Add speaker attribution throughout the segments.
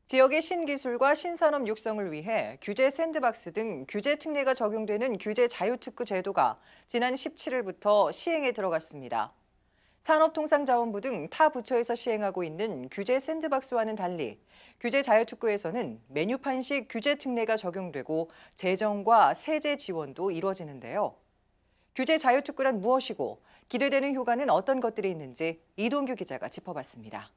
Speaker 1: 지역의 신기술과 신산업 육성을 위해 규제 샌드박스 등 규제 특례가 적용되는 규제 자유특구 제도가 지난 17일부터 시행에 들어갔습니다. 산업통상자원부 등 타 부처에서 시행하고 있는 규제 샌드박스와는 달리 규제 자유특구에서는 메뉴판식 규제 특례가 적용되고 재정과 세제 지원도 이루어지는데요. 규제 자유특구란 무엇이고 기대되는 효과는 어떤 것들이 있는지 이동규 기자가 짚어봤습니다.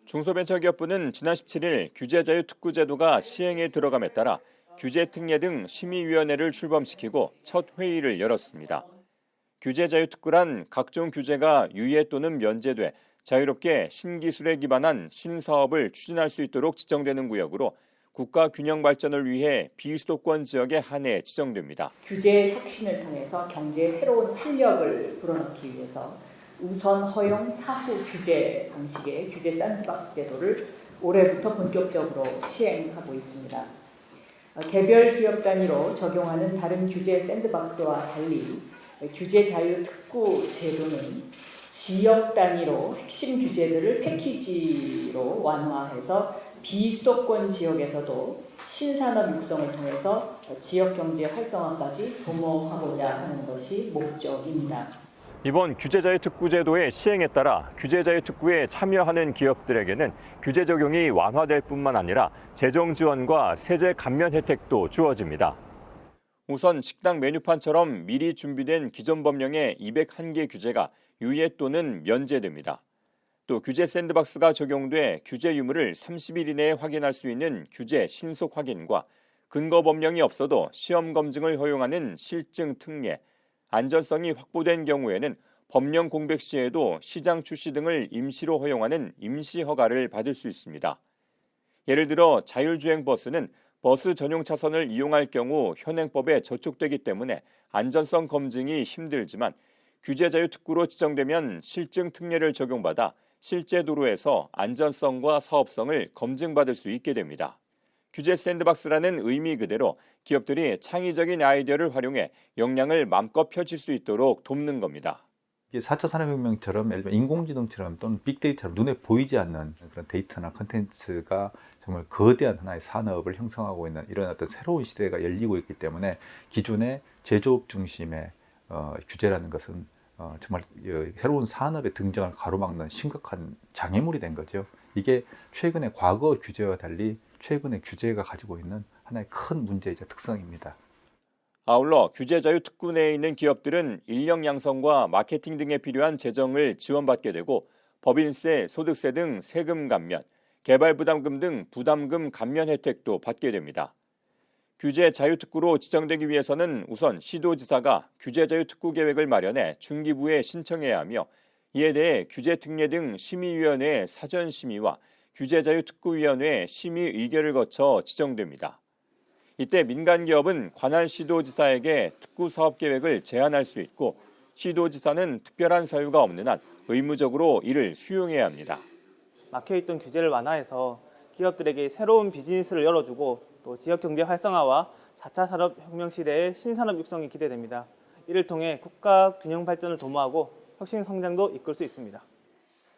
Speaker 2: 중소벤처기업부는 지난 17일 규제자유특구 제도가 시행에 들어감에 따라 규제특례 등 심의위원회를 출범시키고 첫 회의를 열었습니다. 규제자유특구란 각종 규제가 유예 또는 면제돼 자유롭게 신기술에 기반한 신사업을 추진할 수 있도록 지정되는 구역으로 국가 균형 발전을 위해 비수도권 지역에 한해 지정됩니다.
Speaker 3: 규제 혁신을 통해서 경제에 새로운 활력을 불어넣기 위해서 우선 허용 사후 규제 방식의 규제 샌드박스 제도를 올해부터 본격적으로 시행하고 있습니다. 개별 기업 단위로 적용하는 다른 규제 샌드박스와 달리 규제 자유 특구 제도는 지역 단위로 핵심 규제들을 패키지로 완화해서 비수도권 지역에서도 신산업 육성을 통해서 지역 경제 활성화까지 도모하고자 하는 것이 목적입니다.
Speaker 2: 이번 규제자유특구 제도의 시행에 따라 규제자유특구에 참여하는 기업들에게는 규제 적용이 완화될 뿐만 아니라 재정 지원과 세제 감면 혜택도 주어집니다. 우선 식당 메뉴판처럼 미리 준비된 기존 법령의 201개 규제가 유예 또는 면제됩니다. 또 규제 샌드박스가 적용돼 규제 유무를 30일 이내에 확인할 수 있는 규제 신속 확인과 근거 법령이 없어도 시험 검증을 허용하는 실증 특례, 안전성이 확보된 경우에는 법령 공백 시에도 시장 출시 등을 임시로 허용하는 임시 허가를 받을 수 있습니다. 예를 들어 자율주행 버스는 버스 전용 차선을 이용할 경우 현행법에 저촉되기 때문에 안전성 검증이 힘들지만 규제자유특구로 지정되면 실증 특례를 적용받아 실제 도로에서 안전성과 사업성을 검증받을 수 있게 됩니다. 규제 샌드박스라는 의미 그대로 기업들이 창의적인 아이디어를 활용해 역량을 마음껏 펼칠 수 있도록 돕는 겁니다.
Speaker 4: 이게 4차 산업혁명처럼 예를 들면 인공지능처럼 또는 빅데이터처럼 눈에 보이지 않는 그런 데이터나 컨텐츠가 정말 거대한 하나의 산업을 형성하고 있는 이런 어떤 새로운 시대가 열리고 있기 때문에 기존의 제조업 중심의 규제라는 것은 정말 새로운 산업의 등장을 가로막는 심각한 장애물이 된 거죠. 이게 최근의 과거 규제와 달리 최근의 규제가 가지고 있는 하나의 큰 문제이자 특성입니다.
Speaker 2: 아울러 규제자유특구 내에 있는 기업들은 인력 양성과 마케팅 등에 필요한 재정을 지원받게 되고 법인세, 소득세 등 세금 감면, 개발부담금 등 부담금 감면 혜택도 받게 됩니다. 규제자유특구로 지정되기 위해서는 우선 시도지사가 규제자유특구 계획을 마련해 중기부에 신청해야 하며 이에 대해 규제특례 등 심의위원회의 사전심의와 규제자유특구위원회 심의 의결을 거쳐 지정됩니다. 이때 민간기업은 관할 시도지사에게 특구 사업 계획을 제안할 수 있고 시도지사는 특별한 사유가 없는 한 의무적으로 이를 수용해야 합니다.
Speaker 5: 막혀있던 규제를 완화해서 기업들에게 새로운 비즈니스를 열어주고 또 지역경제 활성화와 4차 산업혁명 시대의 신산업 육성이 기대됩니다. 이를 통해 국가 균형 발전을 도모하고 혁신 성장도 이끌 수 있습니다.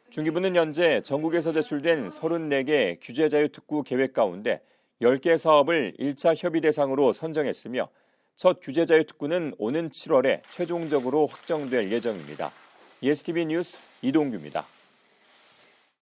Speaker 2: 중기부는 현재 전국에서 제출된 34개 규제자유특구 계획 가운데 10개 사업을 1차 협의 대상으로 선정했으며 첫 규제자유특구는 오는 7월에 최종적으로 확정될 예정입니다. ESTV 뉴스 이동규입니다.